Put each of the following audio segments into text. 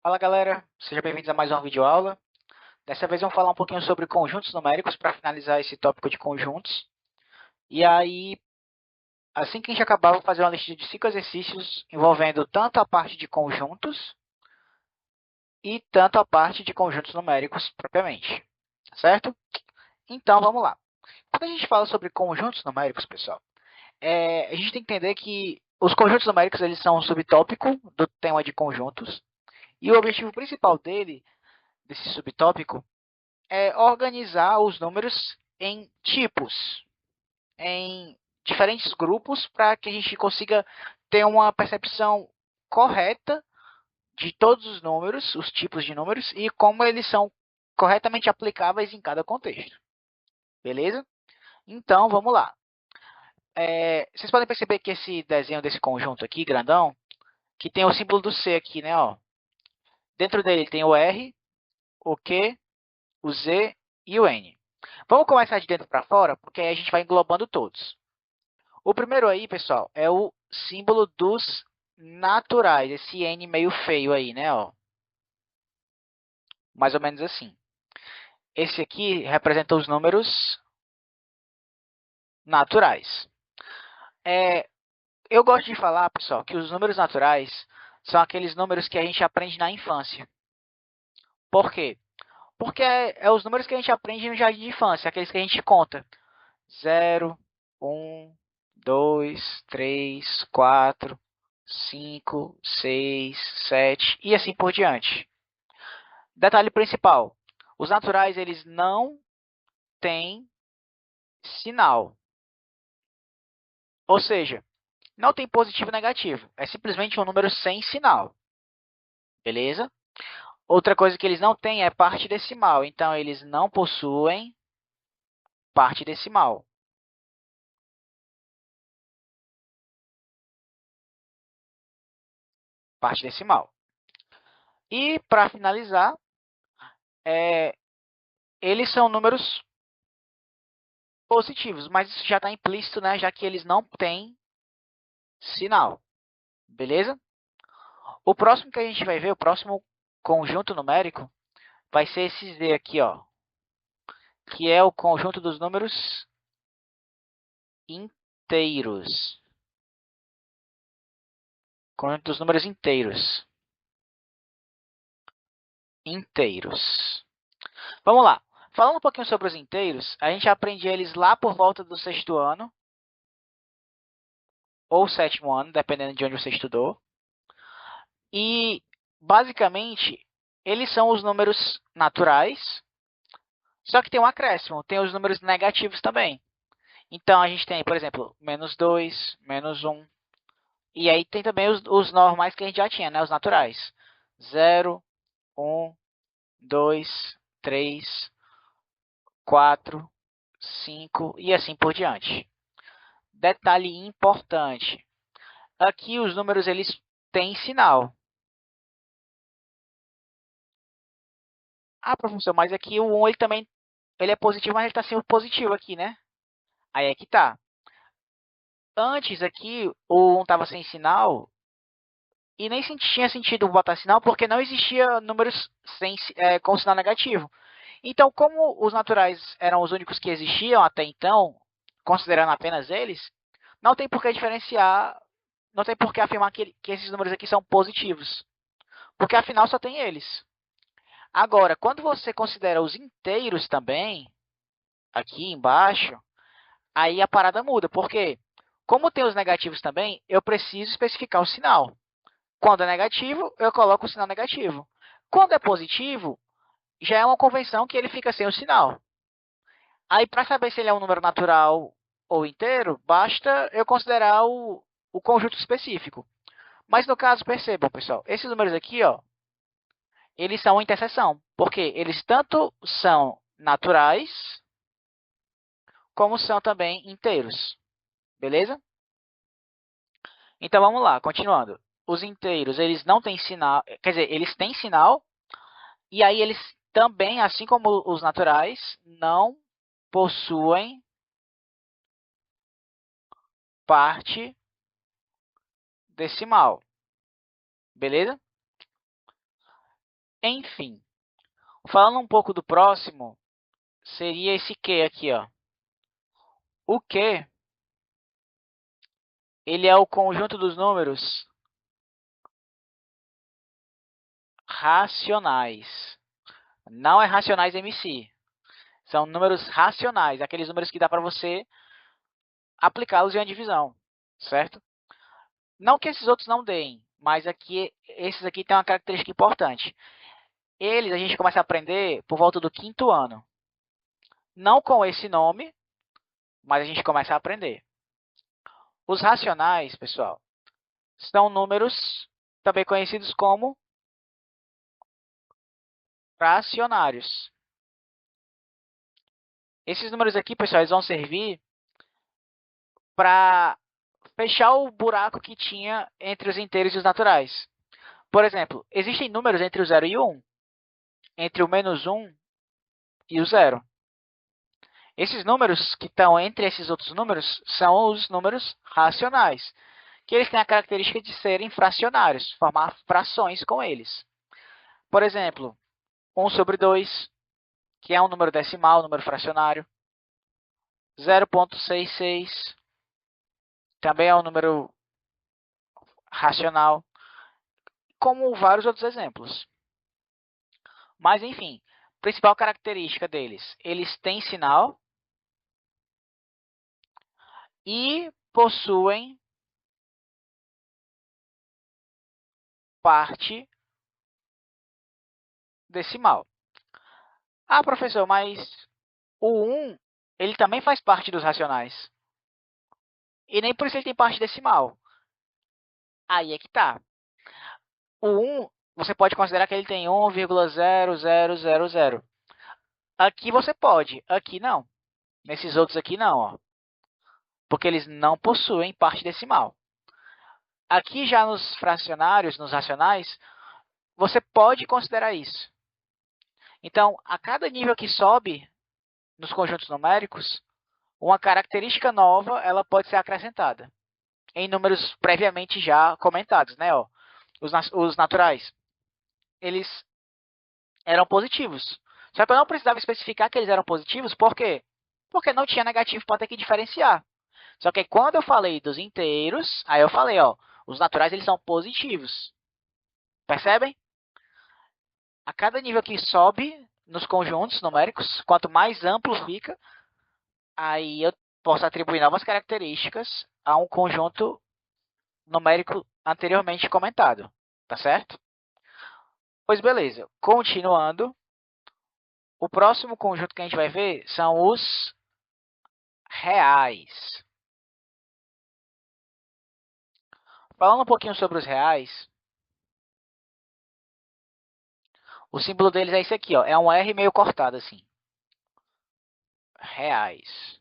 Fala galera, sejam bem-vindos a mais uma videoaula. Dessa vez vamos falar um pouquinho sobre conjuntos numéricos para finalizar esse tópico de conjuntos. E aí, assim que a gente acabar, vou fazer uma lista de 5 exercícios envolvendo tanto a parte de conjuntos e tanto a parte de conjuntos numéricos propriamente, certo? Então vamos lá. Quando a gente fala sobre conjuntos numéricos, pessoal, a gente tem que entender que os conjuntos numéricos eles são um subtópico do tema de conjuntos e o objetivo principal desse subtópico é organizar os números em tipos, em diferentes grupos, para que a gente consiga ter uma percepção correta de todos os números, os tipos de números, e como eles são corretamente aplicáveis em cada contexto. Beleza? Então, vamos lá. Vocês podem perceber que esse desenho desse conjunto aqui, grandão, que tem o símbolo do C aqui, né? Ó. Dentro dele tem o R, o Q, o Z e o N. Vamos começar de dentro para fora, porque aí a gente vai englobando todos. O primeiro aí, pessoal, é o símbolo dos naturais. Esse N meio feio aí, né? Ó. Mais ou menos assim. Esse aqui representa os números naturais. É, eu gosto de falar, pessoal, que os números naturais são aqueles números que a gente aprende na infância. Por quê? Porque é os números que a gente aprende no jardim de infância, aqueles que a gente conta. 0, 1, 2, 3, 4, 5, 6, 7 e assim por diante. Detalhe principal: os naturais eles não têm sinal. Ou seja, não tem positivo e negativo. É simplesmente um número sem sinal. Beleza? Outra coisa que eles não têm é parte decimal. Então, eles não possuem parte decimal. Parte decimal. E, para finalizar, é, eles são números positivos, mas isso já está implícito, né? Já que eles não têm sinal. Beleza? O próximo que a gente vai ver, o próximo conjunto numérico, vai ser esse Z aqui, ó, que é o conjunto dos números inteiros. Conjunto dos números inteiros. Inteiros. Vamos lá. Falando um pouquinho sobre os inteiros, a gente aprende eles lá por volta do sexto ano, ou sétimo ano, dependendo de onde você estudou. E, basicamente, eles são os números naturais, só que tem um acréscimo, tem os números negativos também. Então, a gente tem, por exemplo, menos 2, menos um. E aí tem também os normais que a gente já tinha, né? Os naturais. 0, 1, 2, 3, 4, 5 e assim por diante. Detalhe importante. Aqui os números eles têm sinal. Ah, professor, mas aqui o 1 ele também ele é positivo, mas ele está sendo positivo aqui, né? Aí é que tá. Antes aqui o 1 estava sem sinal e nem tinha sentido botar sinal porque não existia números com sinal negativo. Então, como os naturais eram os únicos que existiam até então, considerando apenas eles, não tem por que diferenciar, não tem por que afirmar que esses números aqui são positivos, porque afinal só tem eles. Agora, quando você considera os inteiros também, aqui embaixo, aí a parada muda, porque como tem os negativos também, eu preciso especificar o sinal. Quando é negativo, eu coloco o sinal negativo. Quando é positivo, já é uma convenção que ele fica sem o sinal. Aí, para saber se ele é um número natural ou inteiro, basta eu considerar o conjunto específico. Mas no caso, percebam, pessoal, esses números aqui, ó, eles são uma interseção, porque eles tanto são naturais, como são também inteiros. Beleza? Então vamos lá, continuando. Os inteiros, eles não têm sinal, quer dizer, eles têm sinal, e aí eles também, assim como os naturais, não possuem parte decimal. Beleza? Enfim, falando um pouco do próximo, seria esse Q aqui, ó. O Q, ele é o conjunto dos números racionais. Não é racionais MC. São números racionais, aqueles números que dá para você aplicá-los em uma divisão, certo? Não que esses outros não deem, mas aqui esses aqui têm uma característica importante. Eles a gente começa a aprender por volta do quinto ano. Não com esse nome, mas a gente começa a aprender. Os racionais, pessoal, são números também conhecidos como fracionários. Esses números aqui, pessoal, eles vão servir para fechar o buraco que tinha entre os inteiros e os naturais. Por exemplo, existem números entre o 0 e o 1, entre o -1 e o 0. Esses números que estão entre esses outros números são os números racionais, que eles têm a característica de serem fracionários, formar frações com eles. Por exemplo, 1/2, que é um número decimal, um número fracionário. 0,66 também é um número racional, como vários outros exemplos. Mas, enfim, principal característica deles, eles têm sinal e possuem parte decimal. Ah, professor, mas o 1, ele também faz parte dos racionais. E nem por isso ele tem parte decimal. Aí é que tá. O 1, você pode considerar que ele tem 1,0000. Aqui você pode, aqui não. Nesses outros aqui não, ó. Porque eles não possuem parte decimal. Aqui já nos fracionários, nos racionais, você pode considerar isso. Então, a cada nível que sobe nos conjuntos numéricos, uma característica nova ela pode ser acrescentada em números previamente já comentados, né? Ó, os naturais, eles eram positivos. Só que eu não precisava especificar que eles eram positivos, por quê? Porque não tinha negativo para ter que diferenciar. Só que quando eu falei dos inteiros, aí eu falei, ó, os naturais eles são positivos. Percebem? A cada nível que sobe nos conjuntos numéricos, quanto mais amplo fica, aí eu posso atribuir novas características a um conjunto numérico anteriormente comentado. Tá certo? Pois beleza. Continuando, o próximo conjunto que a gente vai ver são os reais. Falando um pouquinho sobre os reais, o símbolo deles é esse aqui, ó. É um R meio cortado assim. Reais.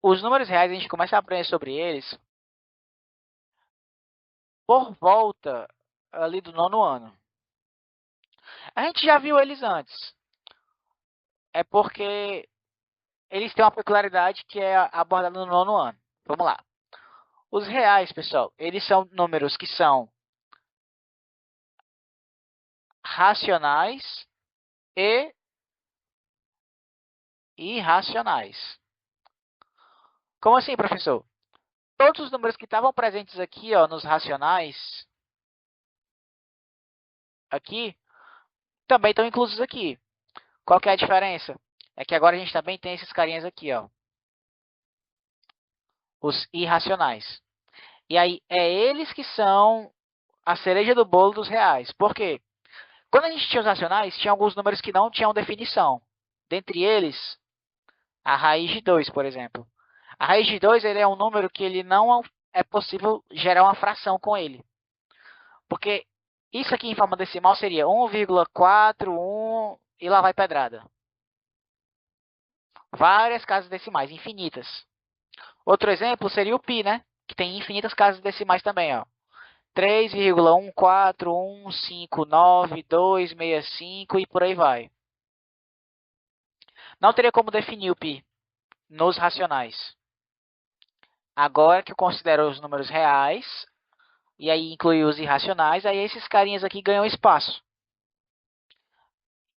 Os números reais a gente começa a aprender sobre eles por volta ali do nono ano. A gente já viu eles antes. É porque eles têm uma peculiaridade que é abordada no nono ano. Vamos lá. Os reais, pessoal, eles são números que são racionais e irracionais. Como assim, professor? Todos os números que estavam presentes aqui, ó, nos racionais, aqui, também estão inclusos aqui. Qual que é a diferença? É que agora a gente também tem esses carinhas aqui, ó, os irracionais. E aí, é eles que são a cereja do bolo dos reais. Por quê? Quando a gente tinha os racionais, tinha alguns números que não tinham definição. Dentre eles, a raiz de 2, por exemplo. A raiz de 2 ele é um número que ele não é possível gerar uma fração com ele. Porque isso aqui em forma decimal seria 1,41 e lá vai pedrada. Várias casas decimais, infinitas. Outro exemplo seria o π, né? Que tem infinitas casas decimais também, ó. 3,14159,265 e por aí vai. Não teria como definir o π nos racionais. Agora que eu considero os números reais, e aí inclui os irracionais, aí esses carinhas aqui ganham espaço.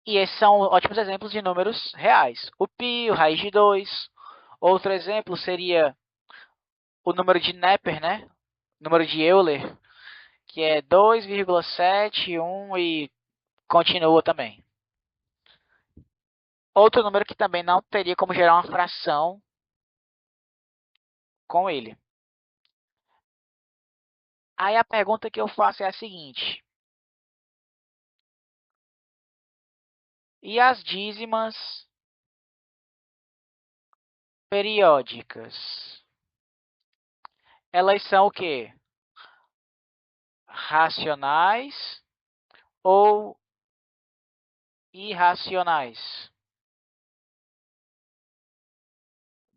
E esses são ótimos exemplos de números reais. O π, o raiz de 2. Outro exemplo seria o número de Neper, né? O número de Euler, que é 2,71 e continua também. Outro número que também não teria como gerar uma fração com ele. Aí a pergunta que eu faço é a seguinte: e as dízimas periódicas? Elas são o quê? Racionais ou irracionais?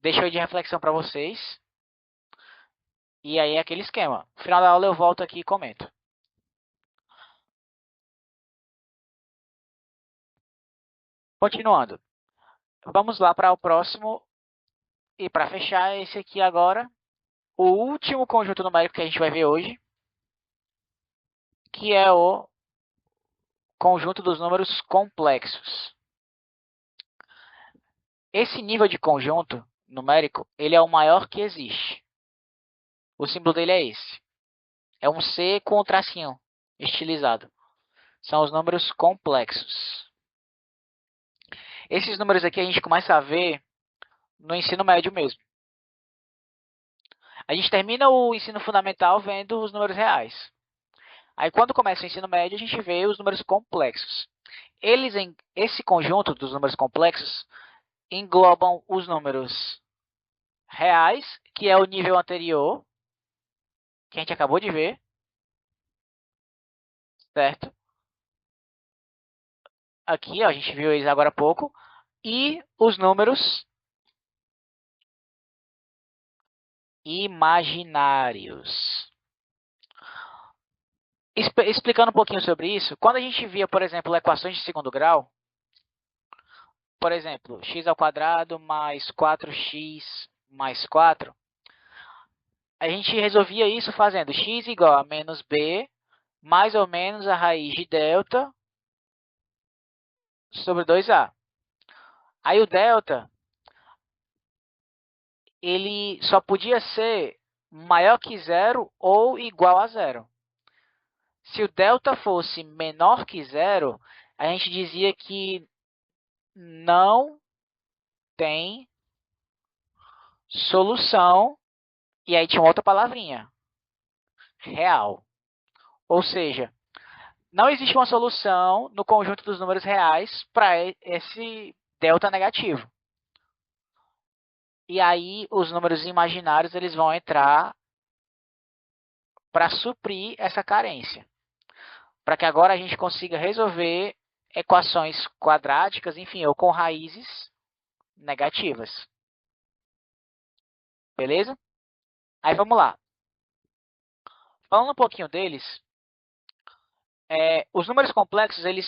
Deixa eu ir de reflexão para vocês. E aí é aquele esquema. No final da aula eu volto aqui e comento. Continuando. Vamos lá para o próximo. E para fechar esse aqui agora, o último conjunto numérico que a gente vai ver hoje, que é o conjunto dos números complexos. Esse nível de conjunto numérico, ele é o maior que existe. O símbolo dele é esse. É um C com um tracinho estilizado. São os números complexos. Esses números aqui a gente começa a ver no ensino médio mesmo. A gente termina o ensino fundamental vendo os números reais. Aí quando começa o ensino médio, a gente vê os números complexos. Esse conjunto dos números complexos englobam os números reais, que é o nível anterior, que a gente acabou de ver, certo? Aqui, ó, a gente viu eles agora há pouco, e os números imaginários. Explicando um pouquinho sobre isso, quando a gente via, por exemplo, equações de segundo grau, por exemplo, x ao quadrado mais 4x mais 4, a gente resolvia isso fazendo x igual a menos b mais ou menos a raiz de delta sobre 2a. Aí o delta, ele só podia ser maior que zero ou igual a zero. Se o delta fosse menor que zero, a gente dizia que não tem solução. E aí tinha outra palavrinha, real. Ou seja, não existe uma solução no conjunto dos números reais para esse delta negativo. E aí os números imaginários eles vão entrar para suprir essa carência. Para que agora a gente consiga resolver equações quadráticas, enfim, ou com raízes negativas. Beleza? Aí vamos lá. Falando um pouquinho deles, os números complexos eles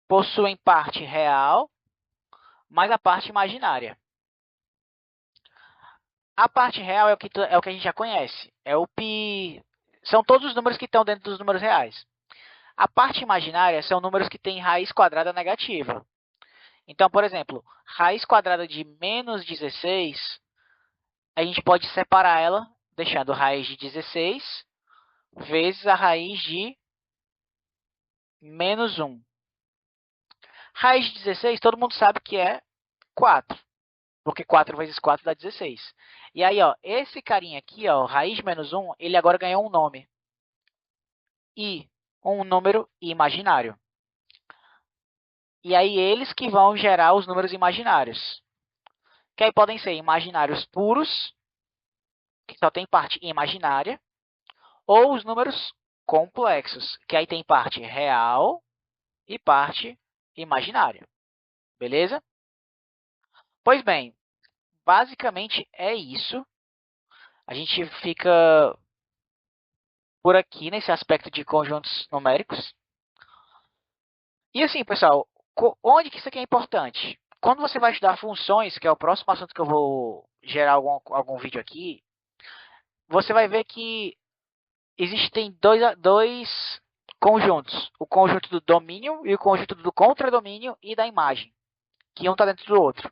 possuem parte real, mais a parte imaginária. A parte real é o que a gente já conhece. É o π. São todos os números que estão dentro dos números reais. A parte imaginária são números que têm raiz quadrada negativa. Então, por exemplo, raiz quadrada de menos 16, a gente pode separar ela deixando raiz de 16 vezes a raiz de menos 1. Raiz de 16, todo mundo sabe que é 4. Porque 4 vezes 4 dá 16. E aí, ó, esse carinha aqui, ó, raiz de menos 1, ele agora ganhou um nome. I, um número imaginário. E aí, eles que vão gerar os números imaginários. Que aí podem ser imaginários puros, que só tem parte imaginária, ou os números complexos, que aí tem parte real e parte imaginária. Beleza? Pois bem, basicamente é isso. A gente fica por aqui nesse aspecto de conjuntos numéricos. E assim, pessoal, onde que isso aqui é importante? Quando você vai estudar funções, que é o próximo assunto que eu vou gerar algum vídeo aqui, você vai ver que existem dois conjuntos. O conjunto do domínio e o conjunto do contradomínio e da imagem. Que um está dentro do outro.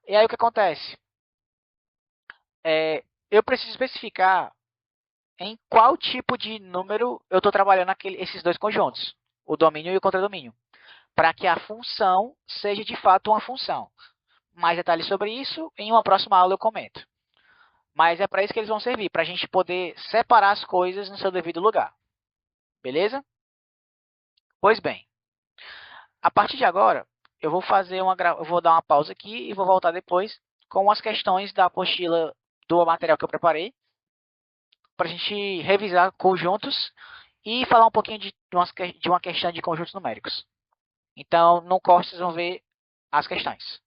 E aí o que acontece? Eu preciso especificar em qual tipo de número eu estou trabalhando esses dois conjuntos. O domínio e o contradomínio. Para que a função seja de fato uma função. Mais detalhes sobre isso, em uma próxima aula eu comento. Mas é para isso que eles vão servir, para a gente poder separar as coisas no seu devido lugar. Beleza? Pois bem, a partir de agora, eu vou dar uma pausa aqui e vou voltar depois com as questões da apostila do material que eu preparei, para a gente revisar conjuntos e falar um pouquinho de uma questão de conjuntos numéricos. Então, não corte, vocês vão ver as questões.